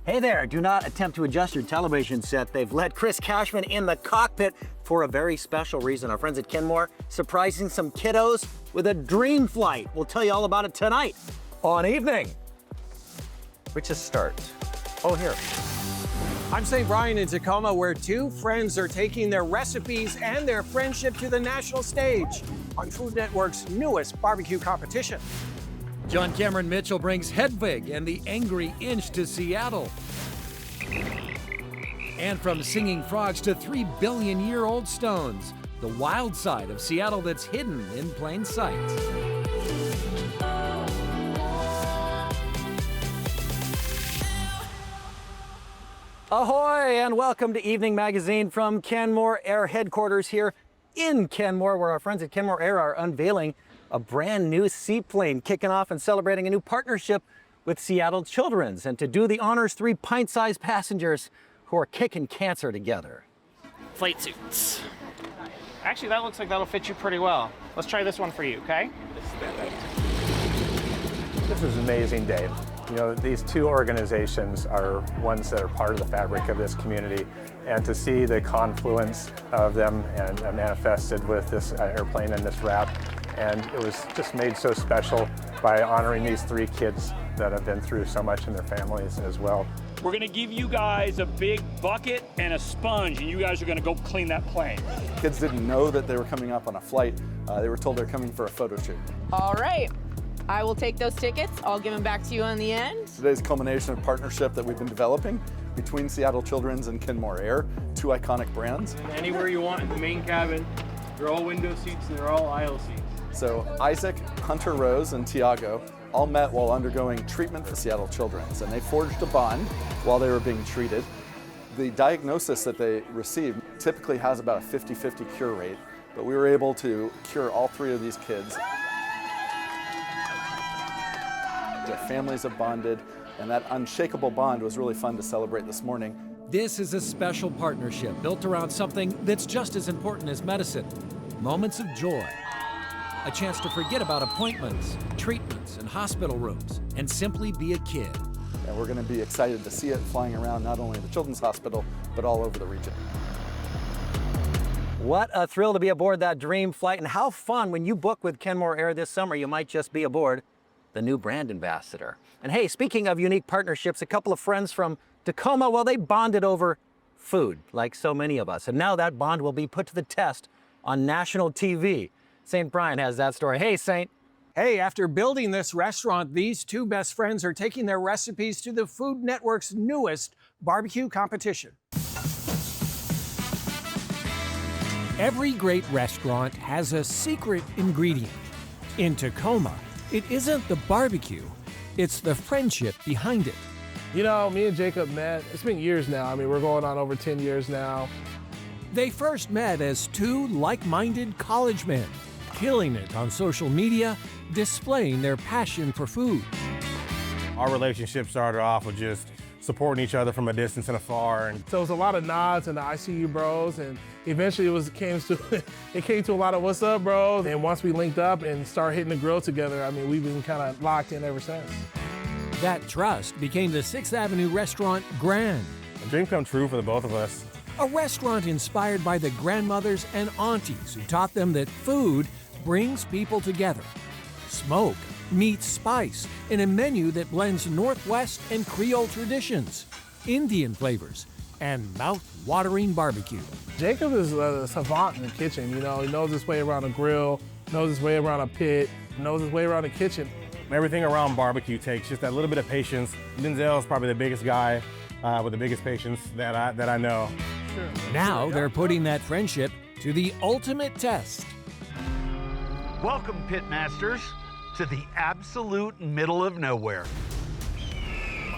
Hey there, do not attempt to adjust your television set. They've let Chris Cashman in the cockpit for a very special reason. Our friends at Kenmore surprising some kiddos with a dream flight. We'll tell you all about it tonight on Evening. Which is start. Oh, here. I'm St. Brian in Tacoma, where two friends are taking their recipes and their friendship to the national stage on Food Network's newest barbecue competition. John Cameron Mitchell brings Hedwig and the Angry Inch to Seattle. And from singing frogs to 3-billion-year-old stones, the wild side of Seattle that's hidden in plain sight. Ahoy and welcome to Evening Magazine from Kenmore Air headquarters here in Kenmore, where our friends at Kenmore Air are unveiling a brand new seaplane, kicking off and celebrating a new partnership with Seattle Children's. And to do the honors, 3 pint-sized passengers who are kicking cancer together. Flight suits. Actually, that looks like that'll fit you pretty well. Let's try this one for you, okay? This is an amazing day. You know, these two organizations are ones that are part of the fabric of this community, and to see the confluence of them and manifested with this airplane and this wrap, and it was just made so special by honoring these 3 kids that have been through so much in their families as well. We're gonna give you guys a big bucket and a sponge, and you guys are gonna go clean that plane. Kids didn't know that they were coming up on a flight. They were told they're coming for a photo shoot. All right, I will take those tickets. I'll give them back to you in the end. Today's culmination of partnership that we've been developing between Seattle Children's and Kenmore Air, 2 iconic brands. Anywhere you want in the main cabin. They're all window seats and they're all aisle seats. So Isaac, Hunter Rose, and Tiago all met while undergoing treatment for Seattle Children's, and they forged a bond while they were being treated. The diagnosis that they received typically has about a 50-50 cure rate, but we were able to cure all 3 of these kids. Their families have bonded, and that unshakable bond was really fun to celebrate this morning. This is a special partnership built around something that's just as important as medicine: moments of joy. A chance to forget about appointments, treatments, and hospital rooms, and simply be a kid. And we're going to be excited to see it flying around not only the Children's Hospital, but all over the region. What a thrill to be aboard that dream flight, and how fun when you book with Kenmore Air this summer, you might just be aboard the new brand ambassador. And hey, speaking of unique partnerships, a couple of friends from Tacoma, well, they bonded over food, like so many of us. And now that bond will be put to the test on national TV. St. Brian has that story. Hey, Saint. Hey, after building this restaurant, these two best friends are taking their recipes to the Food Network's newest barbecue competition. Every great restaurant has a secret ingredient. In Tacoma, it isn't the barbecue, it's the friendship behind it. You know, me and Jacob met, it's been years now. I mean, we're going on over 10 years now. They first met as 2 like-minded college men, killing it on social media, displaying their passion for food. Our relationship started off with just supporting each other from a distance and afar. And so it was a lot of nods and the I see you bros, and eventually it came to a lot of what's up bros. And once we linked up and started hitting the grill together, I mean, we've been kind of locked in ever since. That trust became the 6th Avenue restaurant Grand. a dream come true for the both of us. A restaurant inspired by the grandmothers and aunties who taught them that food brings people together. Smoke meets spice in a menu that blends Northwest and Creole traditions, Indian flavors, and mouth-watering barbecue. Jacob is a savant in the kitchen. You know, he knows his way around a grill, knows his way around a pit, knows his way around a kitchen. Everything around barbecue takes just that little bit of patience. Denzel is probably the biggest guy with the biggest patience that I know. Sure. Now they're putting that friendship to the ultimate test. Welcome, Pitmasters, to the absolute middle of nowhere.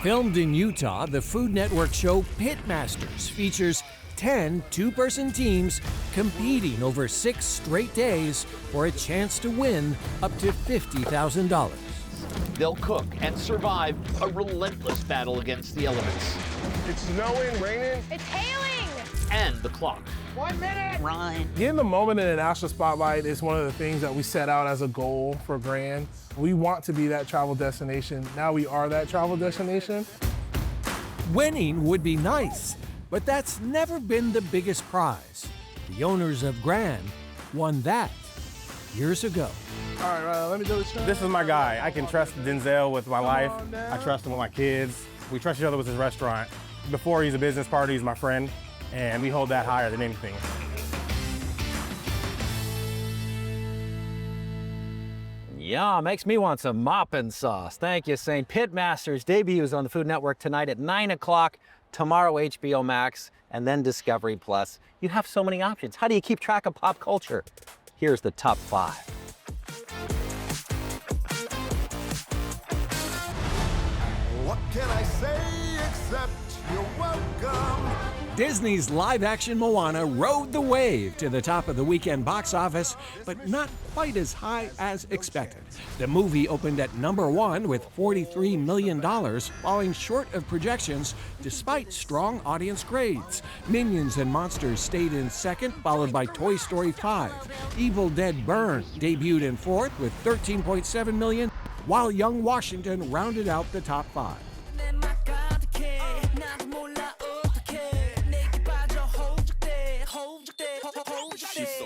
Filmed in Utah, the Food Network show Pitmasters features 10 two-person teams competing over 6 straight days for a chance to win up to $50,000. They'll cook and survive a relentless battle against the elements. It's snowing, raining. It's hailing! And the clock. 1 minute! Run. Getting the moment in the national spotlight is one of the things that we set out as a goal for Grand. We want to be that travel destination. Now we are that travel destination. Winning would be nice, but that's never been the biggest prize. The owners of Grand won that years ago. All right, let me do this. This is my guy. I can trust Denzel with my life. I trust him with my kids. We trust each other with his restaurant. Before he's a business partner, he's my friend, and we hold that higher than anything. Yeah, makes me want some mopping sauce. Thank you, Saint. Pitmasters debuts on the Food Network tonight at 9 o'clock, tomorrow HBO Max, and then Discovery Plus. You have so many options. How do you keep track of pop culture? Here's the top 5. What can I say except you're welcome? Disney's live-action Moana rode the wave to the top of the weekend box office, but not quite as high as expected. The movie opened at #1 with $43 million, falling short of projections despite strong audience grades. Minions and Monsters stayed in second, followed by Toy Story 5. Evil Dead Burn debuted in fourth with $13.7 million, while Young Washington rounded out the top 5.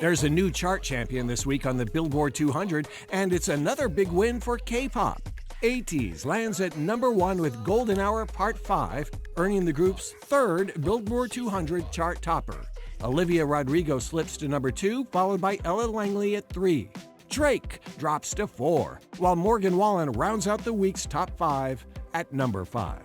There's a new chart champion this week on the Billboard 200, and it's another big win for K-pop. ATEEZ lands at #1 with Golden Hour Part 5, earning the group's 3rd Billboard 200 chart topper. Olivia Rodrigo slips to #2, followed by Ella Langley at 3. Drake drops to 4, while Morgan Wallen rounds out the week's top 5 at #5.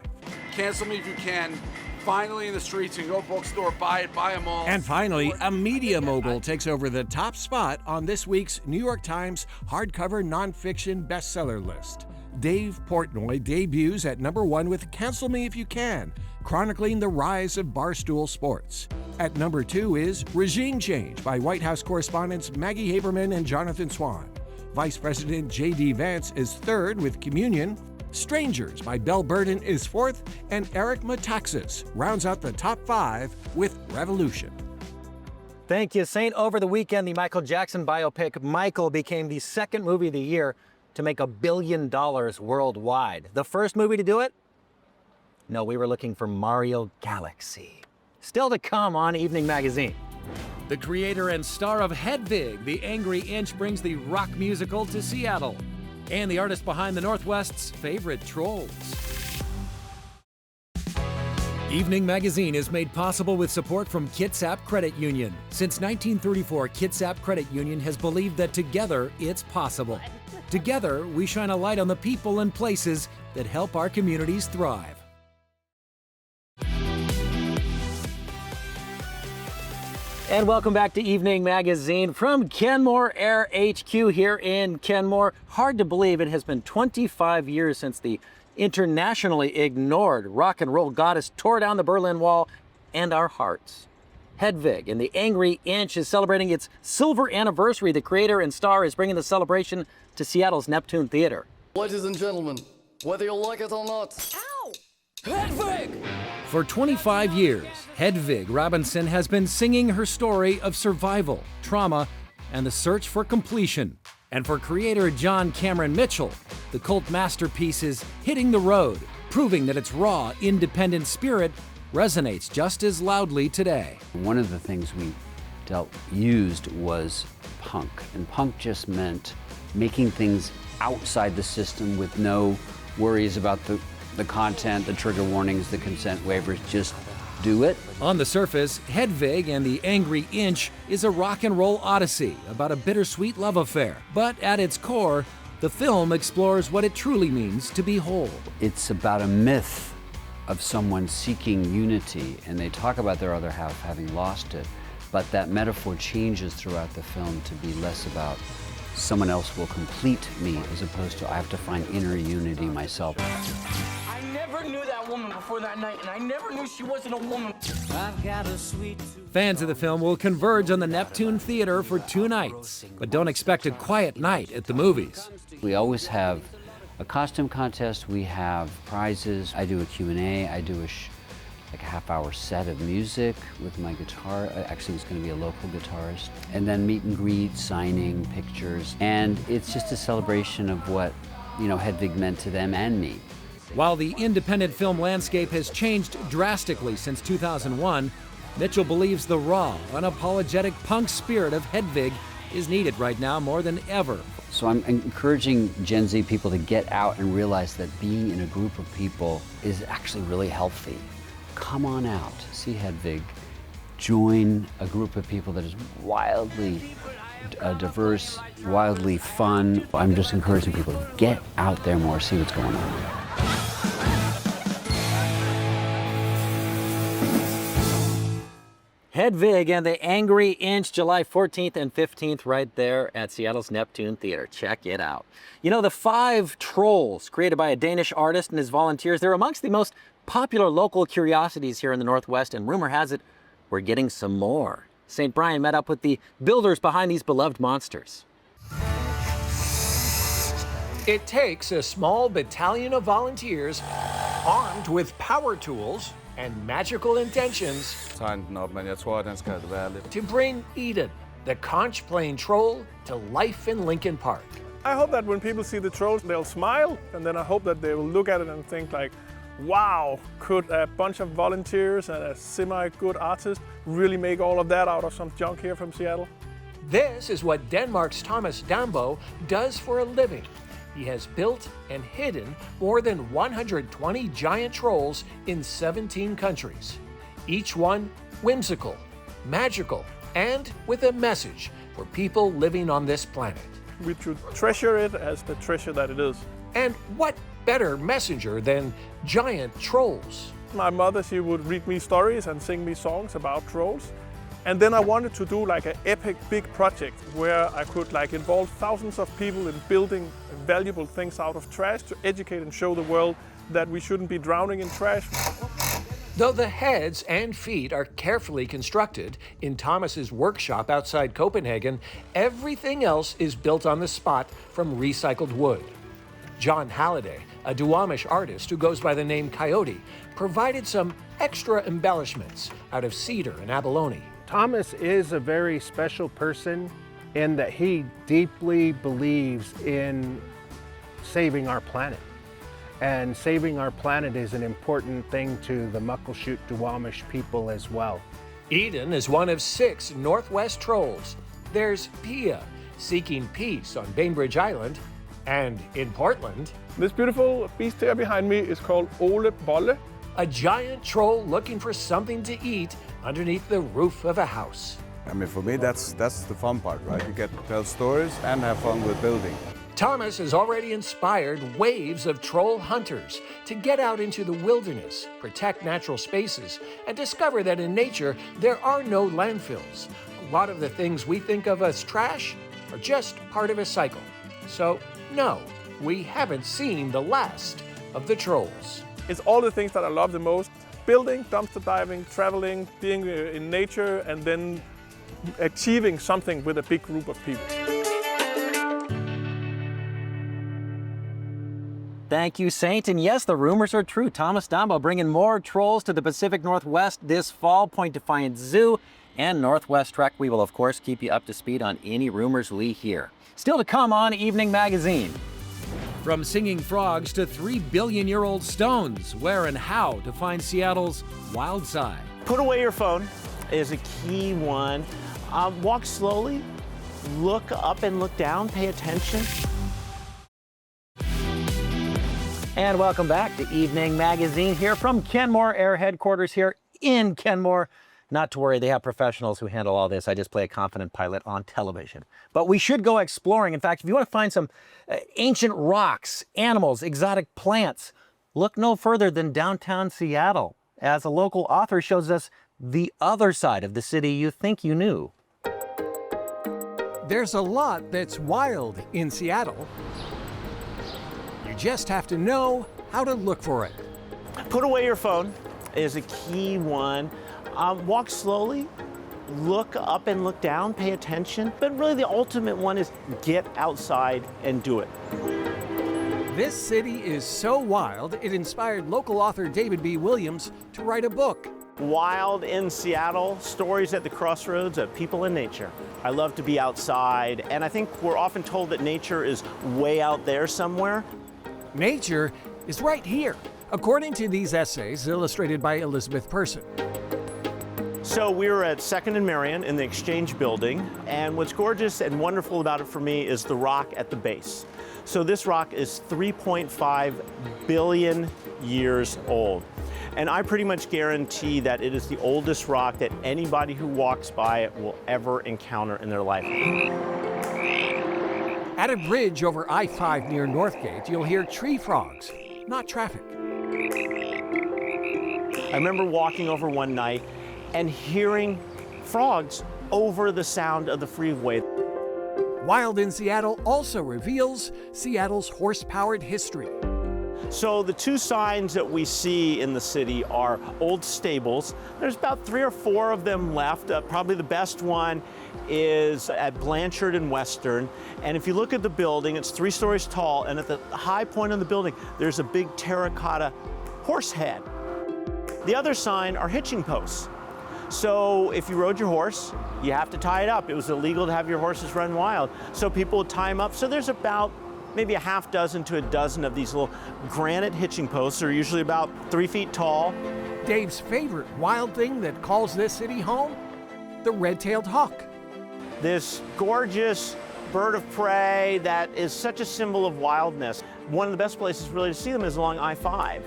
Cancel Me If You Can. Finally in the streets, and go bookstore, buy it, buy them all. And finally, a media mogul takes over the top spot on this week's New York Times hardcover nonfiction bestseller list. Dave Portnoy debuts at #1 with Cancel Me If You Can, chronicling the rise of Barstool Sports. At #2 is Regime Change by White House correspondents Maggie Haberman and Jonathan Swan. Vice President J.D. Vance is 3rd with Communion. Strangers by Belle Burden is 4th, and Eric Metaxas rounds out the top 5 with Revolution. Thank you, Saint. Over the weekend, the Michael Jackson biopic Michael became the 2nd movie of the year to make $1 billion worldwide. The first movie to do it? No, we were looking for Mario Galaxy. Still to come on Evening Magazine. The creator and star of Hedwig, the Angry Inch, brings the rock musical to Seattle. And the artist behind the Northwest's favorite trolls. Evening Magazine is made possible with support from Kitsap Credit Union. Since 1934, Kitsap Credit Union has believed that together it's possible. Together, we shine a light on the people and places that help our communities thrive. And welcome back to Evening Magazine from Kenmore Air HQ here in Kenmore. Hard to believe it has been 25 years since the internationally ignored rock and roll goddess tore down the Berlin Wall and our hearts. Hedwig and the Angry Inch is celebrating its silver anniversary. The creator and star is bringing the celebration to Seattle's Neptune Theater. Ladies and gentlemen, whether you like it or not, ow! Hedwig! For 25 years, Hedwig Robinson has been singing her story of survival, trauma, and the search for completion. And for creator John Cameron Mitchell, the cult masterpiece is hitting the road, proving that its raw, independent spirit resonates just as loudly today. One of the things we used was punk, and punk just meant making things outside the system with no worries about the content, the trigger warnings, the consent waivers, just do it. On the surface, Hedwig and the Angry Inch is a rock and roll odyssey about a bittersweet love affair. But at its core, the film explores what it truly means to be whole. It's about a myth of someone seeking unity, and they talk about their other half having lost it, but that metaphor changes throughout the film to be less about someone else will complete me as opposed to I have to find inner unity myself. I never knew that woman before that night, and I never knew she wasn't a woman. I've got a sweet Fans of the film will converge on the Neptune Theater for 2 nights, but don't expect a quiet night at the movies. We always have a costume contest, we have prizes, I do a Q&A, I do like a half-hour set of music with my guitar. Actually, it's going to be a local guitarist. And then meet and greet, signing, pictures. And it's just a celebration of what, Hedwig meant to them and me. While the independent film landscape has changed drastically since 2001, Mitchell believes the raw, unapologetic punk spirit of Hedvig is needed right now more than ever. So I'm encouraging Gen Z people to get out and realize that being in a group of people is actually really healthy. Come on out, see Hedvig, join a group of people that is wildly diverse, wildly fun. I'm just encouraging people to get out there more, see what's going on. Hedvig and the Angry Inch, July 14th and 15th, right there at Seattle's Neptune Theater. Check it out. You know, the 5 trolls created by a Danish artist and his volunteers, they're amongst the most popular local curiosities here in the Northwest, and rumor has it we're getting some more. St. Brian met up with the builders behind these beloved monsters. It takes a small battalion of volunteers armed with power tools and magical intentions to bring Eden, the conch plane troll, to life in Lincoln Park. I hope that when people see the trolls, they'll smile, and then I hope that they will look at it and think like, wow, could a bunch of volunteers and a semi-good artist really make all of that out of some junk here from Seattle? This is what Denmark's Thomas Dambo does for a living. He has built and hidden more than 120 giant trolls in 17 countries. Each one whimsical, magical, and with a message for people living on this planet. We should treasure it as the treasure that it is. And what better messenger than giant trolls? My mother, she would read me stories and sing me songs about trolls. And then I wanted to do like an epic big project where I could like involve thousands of people in building valuable things out of trash to educate and show the world that we shouldn't be drowning in trash. Though the heads and feet are carefully constructed in Thomas's workshop outside Copenhagen, everything else is built on the spot from recycled wood. John Halliday, a Duwamish artist who goes by the name Coyote, provided some extra embellishments out of cedar and abalone. Thomas is a very special person in that he deeply believes in saving our planet. And saving our planet is an important thing to the Muckleshoot Duwamish people as well. Eden is one of 6 Northwest trolls. There's Pia, seeking peace on Bainbridge Island, and in Portland, this beautiful beast here behind me is called Ole Bolle. A giant troll looking for something to eat underneath the roof of a house. I mean, for me, that's the fun part, right? You get to tell stories and have fun with building. Thomas has already inspired waves of troll hunters to get out into the wilderness, protect natural spaces, and discover that in nature there are no landfills. A lot of the things we think of as trash are just part of a cycle. So, no, we haven't seen the last of the trolls. It's all the things that I love the most. Building, dumpster diving, traveling, being in nature, and then achieving something with a big group of people. Thank you, Saint. And yes, the rumors are true. Thomas Dambo bringing more trolls to the Pacific Northwest this fall. Point Defiance Zoo and Northwest Trek. We will, of course, keep you up to speed on any rumors we hear. Still to come on Evening Magazine. From singing frogs to 3-billion-year-old stones, where and how to find Seattle's wild side. Put away your phone is a key one. Walk slowly, look up and look down, pay attention. And welcome back to Evening Magazine here from Kenmore Air Headquarters here in Kenmore. Not to worry, they have professionals who handle all this. I just play a confident pilot on television. But we should go exploring. In fact, if you want to find some ancient rocks, animals, exotic plants, look no further than downtown Seattle, as a local author shows us the other side of the city you think you knew. There's a lot that's wild in Seattle. You just have to know how to look for it. Put away your phone is a key one. Walk slowly, look up and look down, pay attention. But really the ultimate one is get outside and do it. This city is so wild, it inspired local author David B. Williams to write a book. Wild in Seattle, stories at the crossroads of people and nature. I love to be outside, and I think we're often told that nature is way out there somewhere. Nature is right here, according to these essays illustrated by Elizabeth Person. So we were at 2nd and Marion in the Exchange Building, and what's gorgeous and wonderful about it for me is the rock at the base. So this rock is 3.5 billion years old. And I pretty much guarantee that it is the oldest rock that anybody who walks by it will ever encounter in their life. At a bridge over I-5 near Northgate, you'll hear tree frogs, not traffic. I remember walking over one night and hearing frogs over the sound of the freeway. Wild in Seattle also reveals Seattle's horse-powered history. So the two signs that we see in the city are old stables. There's about 3 or 4 of them left. Probably the best one is at Blanchard and Western. And if you look at the building, it's 3 stories tall, and at the high point of the building, there's a big terracotta horse head. The other sign are hitching posts. So if you rode your horse, you have to tie it up. It was illegal to have your horses run wild. So people would tie them up. So there's about maybe a half dozen to a dozen of these little granite hitching posts. They're usually about 3 feet tall. Dave's favorite wild thing that calls this city home? The red-tailed hawk. This gorgeous bird of prey that is such a symbol of wildness. One of the best places really to see them is along I-5.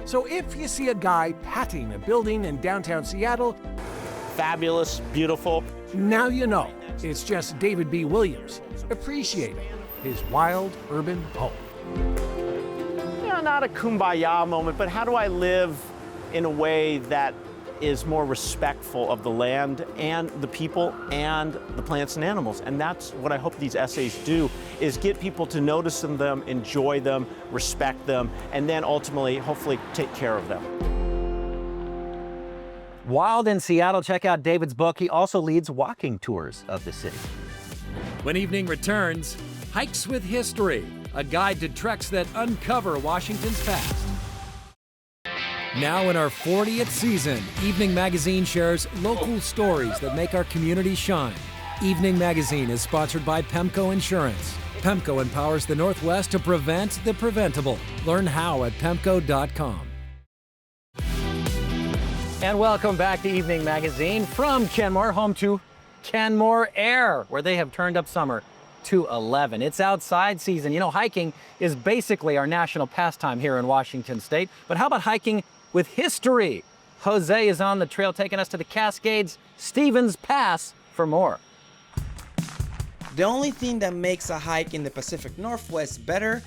So if you see a guy patting a building in downtown Seattle, fabulous, beautiful. Now you know it's just David B. Williams appreciating his wild urban home. You know, not a kumbaya moment, but how do I live in a way that is more respectful of the land and the people and the plants and animals? And that's what I hope these essays do, is get people to notice them, enjoy them, respect them, and then ultimately, hopefully, take care of them. Wild in Seattle, check out David's book. He also leads walking tours of the city. When evening returns, Hikes with History, a guide to treks that uncover Washington's past. Now in our 40th season, Evening Magazine shares local stories that make our community shine. Evening Magazine is sponsored by Pemco Insurance. Pemco empowers the Northwest to prevent the preventable. Learn how at pemco.com. And welcome back to Evening Magazine from Kenmore, home to Kenmore Air, where they have turned up summer to 11. It's outside season. You know, hiking is basically our national pastime here in Washington State. But how about hiking with history? Jose is on the trail taking us to the Cascades Stevens Pass for more. The only thing that makes a hike in the Pacific Northwest better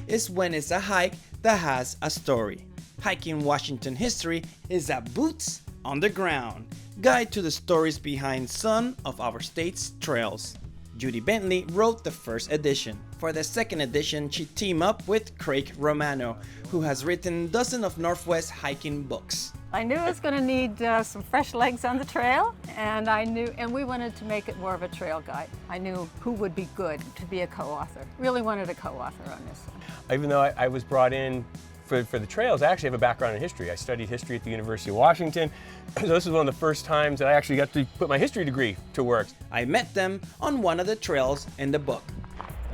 is when it's a hike that has a story. Hiking Washington History is a boots on the ground guide to the stories behind some of our state's trails. Judy Bentley wrote the first edition. For the second edition, she teamed up with Craig Romano, who has written dozens of Northwest hiking books. I knew I was going to need some fresh legs on the trail, and we wanted to make it more of a trail guide. I knew who would be good to be a co-author. Really wanted a co-author on this one. Even though I was brought in for the trails, I actually have a background in history. I studied history at the University of Washington, so this is one of the first times that I actually got to put my history degree to work. I met them on one of the trails in the book.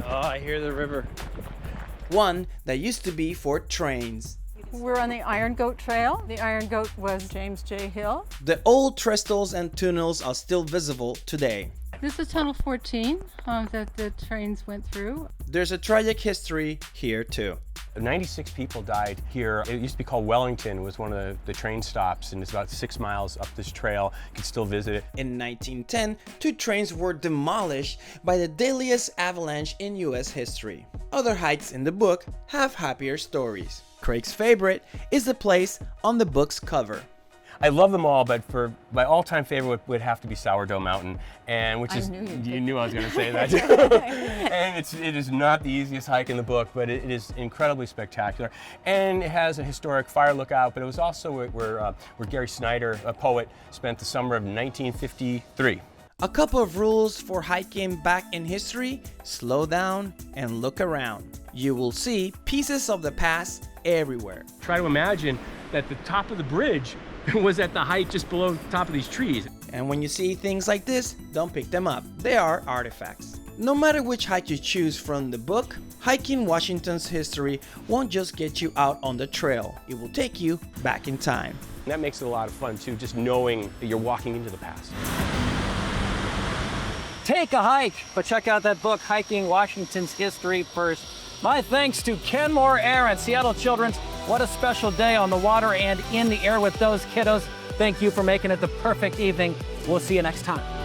Oh, I hear the river. One that used to be for trains. We're on the Iron Goat Trail. The Iron Goat was James J. Hill. The old trestles and tunnels are still visible today. This is Tunnel 14 that the trains went through. There's a tragic history here too. 96 people died here. It used to be called Wellington. It was one of the train stops, and it's about 6 miles up this trail. You can still visit it. In 1910, 2 trains were demolished by the deadliest avalanche in US history. Other hikes in the book have happier stories. Craig's favorite is the place on the book's cover. I love them all, but for my all-time favorite would have to be Sourdough Mountain, and which is you knew I was going to say that. And it is not the easiest hike in the book, but it is incredibly spectacular, and it has a historic fire lookout. But it was also where Gary Snyder, a poet, spent the summer of 1953. A couple of rules for hiking back in history: slow down and look around. You will see pieces of the past everywhere. Try to imagine that the top of the bridge was at the height just below the top of these trees. And when you see things like this, don't pick them up. They are artifacts. No matter which hike you choose from the book, Hiking Washington's History won't just get you out on the trail, it will take you back in time. And that makes it a lot of fun too, just knowing that you're walking into the past. Take a hike, but check out that book, Hiking Washington's History, first. My thanks to Kenmore Air and Seattle Children's. What a special day on the water and in the air with those kiddos. Thank you for making it the perfect evening. We'll see you next time.